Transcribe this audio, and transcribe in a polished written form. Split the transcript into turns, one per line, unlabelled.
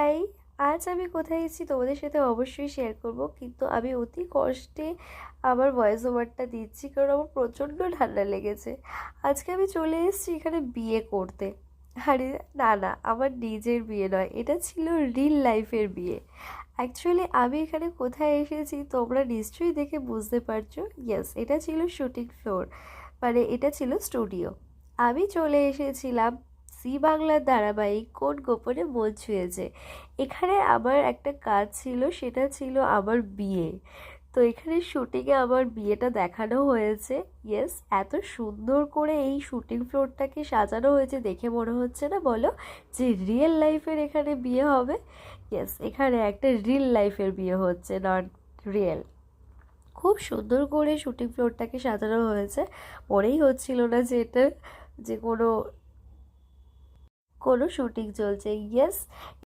High, আজ আমি কোথায় এসেছি তোমাদের সাথে অবশ্যই শেয়ার করব, কিন্তু আমি অতি কষ্টে আমার ভয়েস ওভারটা দিচ্ছি কারণ আমার প্রচণ্ড ঠান্ডা লেগেছে। আজকে আমি চলে এসেছি এখানে বিয়ে করতে। আরে না না, আমার নিজের বিয়ে নয়, এটা ছিল রিল লাইফের বিয়ে। অ্যাকচুয়ালি আমি এখানে কোথায় এসেছি তোমরা নিশ্চয়ই দেখে বুঝতে পারছো। ইয়েস, এটা ছিল শুটিং ফ্লোর, মানে এটা ছিল স্টুডিও। আমি চলে এসেছিলাম জি বাংলার ধারাবাহিক কোন গোপনে মন ছুঁয়েছে। এখানে আমার একটা কাজ ছিল, সেটা ছিল আমার বিয়ে। তো এখানে শুটিংয়ে আমার বিয়েটা দেখানো হয়েছে। ইয়েস, এত সুন্দর করে এই শুটিং ফ্লোরটাকে সাজানো হয়েছে, দেখে মনে হচ্ছে না বলো যে রিয়েল লাইফের এখানে বিয়ে হবে। ইয়েস, এখানে একটা রিয়েল লাইফের বিয়ে হচ্ছে, নট রিয়েল। খুব সুন্দর করে শুটিং ফ্লোরটাকে সাজানো হয়েছে। মনেই হচ্ছিল না যে এটা যে কোনো কোনো শুটিং চলছে। ইয়েস,